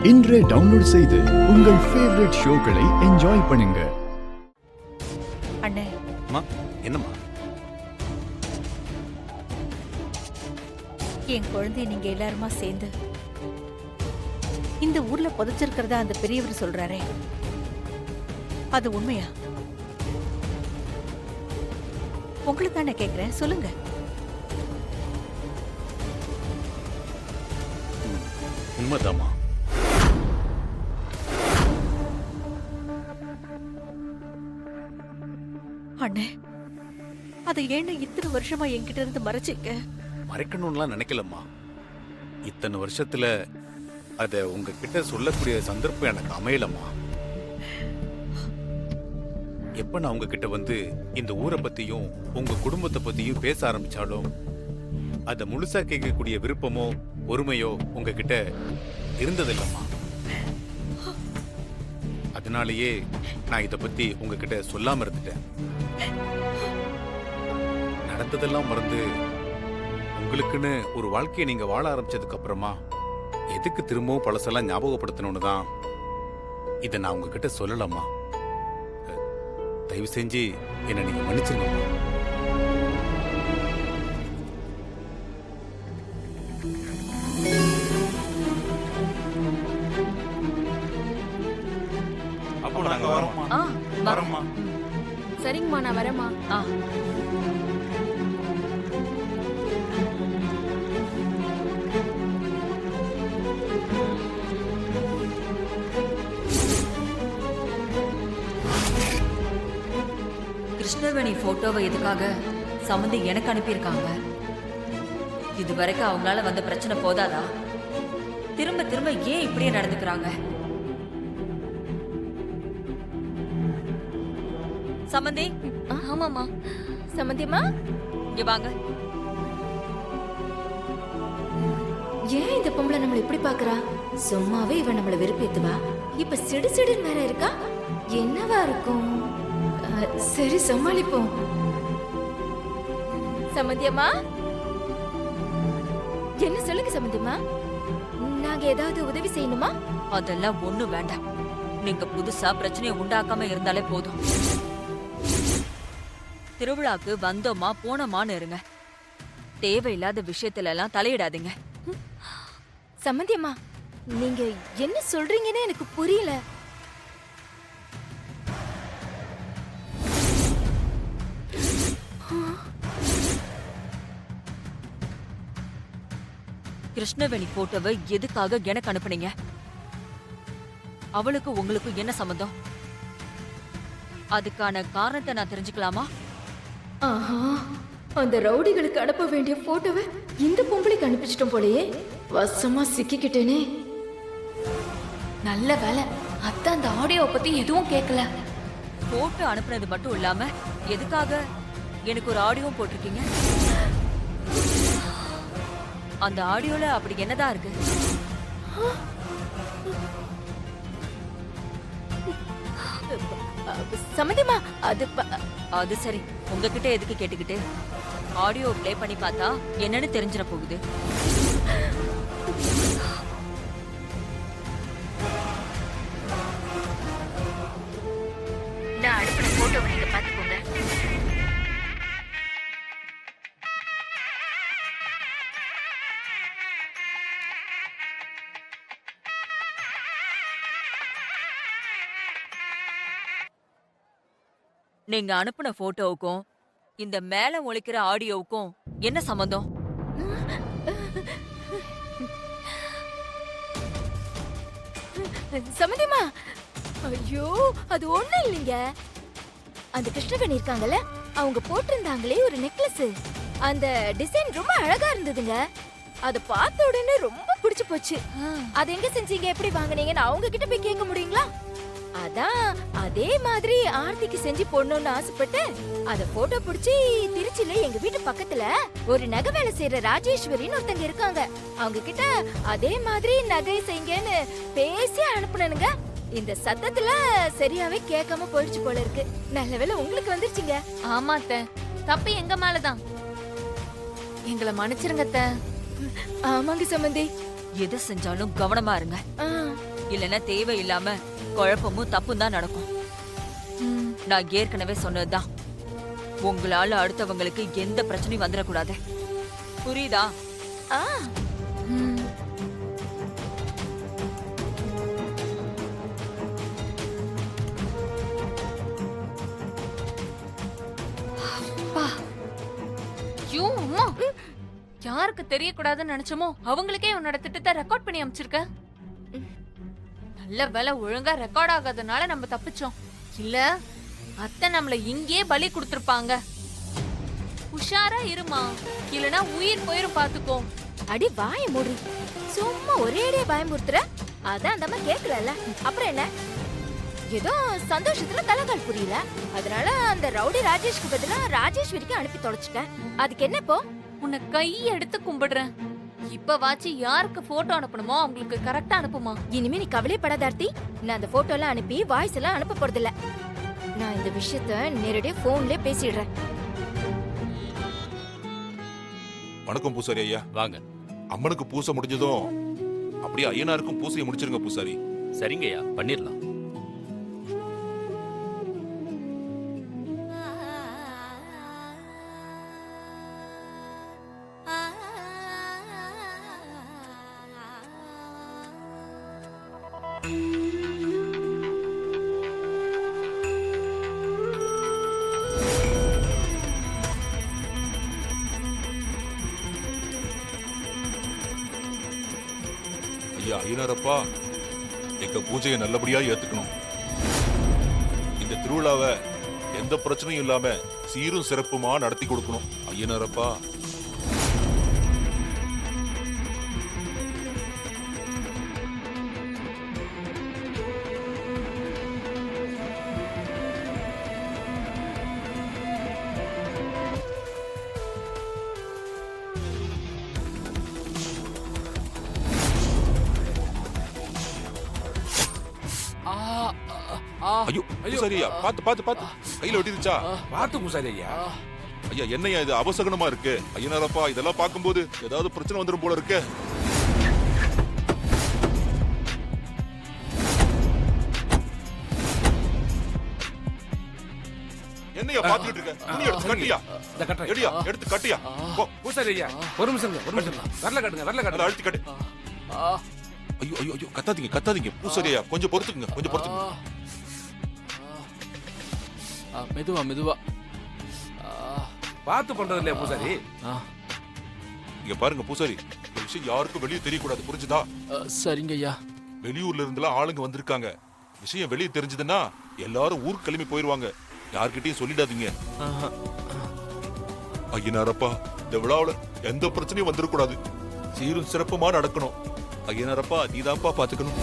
இன்றே டவுன்லோட் செய்து உங்கள் ஃபேவரட் ஷோக்களை என்ஜாய் பண்ணுங்க. அண்ணே, அம்மா என்னம்மா? என் குழந்தைய நீங்க எல்லாருமா சேர்ந்து இந்த ஊர்ல புதைச்சிருக்கிறதா அந்த பெரியவர் சொல்றாரே, அது உண்மையா? உங்களை தானே கேக்குறேன், சொல்லுங்க. உண்மைதாம்மா. அண்ணே, அதை ஏன்னு இத்தனை வருஷமா என்கிட்ட இருந்து மறைச்சிக்க? மறைக்கணும்லாம் நினைக்கலம்மா. இத்தனை வருஷத்துல அத உங்ககிட்ட சொல்லக்கூடிய சந்தர்ப்பம் எனக்கு அமையலம்மா. எப்ப நான் உங்ககிட்ட வந்து இந்த ஊரை பத்தியும் உங்க குடும்பத்தை பத்தியும் பேச ஆரம்பிச்சாலும் அத முழுசா கேட்கக்கூடிய விருப்பமோ பொறுமையோ உங்ககிட்ட இருந்ததில்லம்மா. அதனாலேயே நான் இத பத்தி உங்ககிட்ட சொல்லாம இருந்துட்டேன். நடந்ததெல்லாம் மறந்து உங்களுக்குன்னு ஒரு வாழ்க்கையை நீங்க வாழ ஆரம்பிச்சதுக்கு அப்புறமா எதுக்கு திரும்பவும் பழசெல்லாம் ஞாபகப்படுத்தணும்னு தான் இதை நான் உங்ககிட்ட சொல்லலாமா. தயவு செஞ்சு என்னை நீங்க மன்னிச்சிருங்கம்மா. அப்போ நாங்க வரோம்மா. வரோம்மா. சரிங்கம்மா, நான் வரேம்மா. கிருஷ்ணவேணி போட்டோவை எதுக்காக சம்மந்தி எனக்கு அனுப்பியிருக்காங்க? இது வரைக்கும் அவங்களால வந்த பிரச்சனை போதாதா? திரும்ப திரும்ப ஏன் இப்படியே நடந்துக்கிறாங்க? சம்மந்தி. ஆமாம்மா. சம்மந்தியம்மா, இங்க வாங்க. ஏன் இந்த பொம்பளை நம்மள இப்படி பாக்குறா? சும்மாவே இவன் நம்மள வெறுப்பேத்துவா. இப்ப சிடு சிடுன்னு வேற இருக்கா. என்னவா இருக்கும்? சரி, சமாளிப்போம். சம்மந்தியம்மா, என்ன சொல்லுங்க சம்மந்தியம்மா. நாங்க ஏதாவது உதவி செய்யணுமா? அதெல்லாம் ஒண்ணும் வேண்டாம். நீங்க புதுசா பிரச்சனையை உண்டாக்காம இருந்தாலே போதும். திருவிழாக்கு வந்தோமா போனோமான்னு இருங்க. தேவையில்லாத விஷயத்துல எல்லாம் தலையிடாதீங்க. சம்மந்தியம்மா, நீங்க என்ன சொல்றீங்கன்னு எனக்கு புரியல. கிருஷ்ணவேணி போட்டோவை எதுக்காக எனக்கு அனுப்புனீங்க? அவளுக்கு உங்களுக்கு என்ன சம்பந்தம்? அதுக்கான காரணத்தை நான் தெரிஞ்சுக்கலாமா? ஆஹா, அந்த ரவுடிகளுக்கு அனுப்ப வேண்டிய போட்டோவை இந்த பொம்பளைக்கு அனுப்பிச்சிட்டோம் போலயே. வசமா சிக்கிக்கிட்டேனே. நல்ல வேலை, அத்தை அந்த ஆடியோவை பத்தி எதுவும் கேட்கல. போட்டோ அனுப்புனது மட்டும் இல்லாம எதுக்காக எனக்கு ஒரு ஆடியோவும் போட்டிருக்கீங்க? அந்த ஆடியோல அப்படி என்னதான் இருக்கு? சம்மந்தியம்மா, அது சரி, உங்ககிட்ட எதுக்கு கேட்டுக்கிட்டு? ஆடியோ ப்ளே பண்ணி பார்த்தா என்னன்னு தெரிஞ்சிட போகுது. நான் அனுப்பின போட்டோவை நீங்க பாத்துக்கோங்க. நீங்க அனுப்புன போட்டோவுக்கும் இந்த மேல ஒலிக்கிற ஆடியோவுக்கும் என்ன சம்பந்தம்? சம்மந்தியம்மா, ஐயோ, அது ஒண்ணு இல்லைங்க. அந்த கிருஷ்ணவேணி இருக்காங்கல்ல, அவங்க போட்டிருந்தாங்களே ஒரு நெக்லஸ். அந்த டிசைன் ரொம்ப அழகா இருந்ததுங்க. அத பார்த்த உடனே ரொம்ப பிடிச்சு போச்சு. அது எங்க செஞ்சீங்க, எப்படி வாங்குனீங்கன்னு அவங்க கிட்ட போய் கேட்க முடியுங்களா? அதான் அதே மாதிரி ஆர்த்திக்கு செஞ்சு போடணும்னு ஆசைப்பட்டு அத போட்டோ பிடிச்சி திருச்சியில எங்க வீட்டு பக்கத்துல ஒரு நகை வேலை செய்யற ராஜேஸ்வரின்னு ஒருத்தங்க இருக்காங்க. அவங்க கிட்ட அதே மாதிரி நகை செய்யுங்கன்னு பேசி அனுப்புனனுங்க. இந்த சத்தத்துல சரியாவே கேட்காம போயிடுச்சு போல இருக்கு. நல்ல வேளை உங்களுக்கு வந்துருச்சுங்க. ஆமா அத்தை, தப்பு எங்க மேலதான். எங்களை மன்னிச்சிருங்க அத்தை. ஆமாங்க சம்பந்தி. எதை செஞ்சாலும் கவனமா இருங்க. இல்லைன்னா தேவையில்லாம குழப்பமும் தப்பும் தான் நடக்கும். நான் ஏற்கனவே சொன்னதுதான், உங்களால அடுத்தவங்களுக்கு எந்த பிரச்சனையும் வந்துடக்கூடாது. புரியுதா? ஆ ஐயோ அம்மா, யாருக்கு தெரியக்கூடாதுன்னு நினைச்சோமோ அவங்களுக்கே உன்னோட திட்டத்தை ரெக்கார்ட் பண்ணி அமைச்சிருக்க. நல்ல வேலை ஒழுங்கா ரெக்கார்ட் ஆகாதனால நம்ம தப்பிச்சோம். இல்ல அத்தை நம்மள இங்கேயே பலி கொடுத்திருப்பாங்க. உஷாரா இருமா, இல்லனா உயிர் போயிரும் பாத்துக்கோ. அடி வாய மூடி. சும்மா ஒரேடியே பயமுறுத்துற. அதான் அந்த அம்மா கேட்கலல்ல, அப்புறம் என்ன? ஏதோ சந்தோஷத்துல தலைகால் புரியல, அதனால அந்த ரவுடி ராஜேஷ்க்கு பதிலா ராஜேஸ்வரிக்கு அனுப்பி தொலைச்சிட்டேன். அதுக்கு என்ன இப்போ? உன்னை கை எடுத்து கும்பிடுறேன். இப்ப வாச்சு யாருக்கு போட்டோ அனுப்பணுமோ அவங்களுக்கு கரெக்டா அனுப்புமா. இனிமே நீ கவலைப்படாத ஆர்த்தி. நான் அந்த போட்டோ எல்லாம் அனுப்பி வாய்ஸ் எல்லாம் அனுப்ப போறதில்ல. நான் இந்த விஷயத்த நேரடியா போன்லயே பேசிடுறேன். வணக்கம் பூசாரி ஐயா. வாங்க. அம்மனுக்கு பூசை முடிஞ்சதும் அப்படியே ஐயனாருக்கும் பூசையை முடிச்சிருங்க பூசாரி. சரிங்கய்யா, பண்ணிடலாம். ஐயா ஐயனாரப்பா, எங்க பூஜையை நல்லபடியா ஏத்துக்கணும். இந்த திருவிழாவை எந்த பிரச்சனையும் இல்லாம சீரும் சிறப்புமா நடத்தி கொடுக்கணும் ஐயனாரப்பா. ஐயோ பூசாரியா, பாத்து பாத்து பாத்து, கையில வெட்டிருச்சா? பாத்து பூசாரி ஐயா. ஐயா என்னையா இது அபசகனமா இருக்கு ஐயனாரப்பா. இதெல்லாம் பார்க்கும்போது ஏதாவது பிரச்சனை வந்துடும் போல இருக்கு. என்னையா பாத்துக்கிட்டு இருக்க? துணி எடுத்து கட்டியா? இந்த கட்டுறேன். எடியா எடுத்து கட்டியா? போ. பூசாரி ஐயா, ஒரு நிமிஷம் இருங்க, ஒரு நிமிஷம் இருங்க. வரல காட்டுங்க, வரல அதை காட்டுங்க. அழுத்தி கட்டு. ஐயோ ஐயோ ஐயோ, கத்தாதீங்க கத்தாதீங்க பூசாரியா, கொஞ்சம் பொறுத்துக்குங்க, கொஞ்சம் பொறுத்துக்குங்க. மெதுவா மெதுவா. பார்த்து பண்றது இல்லையா பூசாரி? இங்க பாருங்க பூசாரி, இந்த விஷயம் யாருக்கும் வெளியே தெரியக்கூடாது, புரிஞ்சுதா? சரிங்க ஐயா. வெளியூர்ல இருந்துலாம் ஆளுங்க வந்திருக்காங்க. விஷயம் வெளியே தெரிஞ்சதுன்னா எல்லாரும் ஊருக்கு கிளம்பி போயிருவாங்க. யார்கிட்டயும் சொல்லிடாதீங்க. ஐயனாரப்பா, இந்த விழாவுல எந்த பிரச்சனையும் வந்துடக்கூடாது, சீரும் சிறப்புமா நடக்கணும். ஐயனாரப்பா, நீதான்ப்பா பாத்துக்கணும்.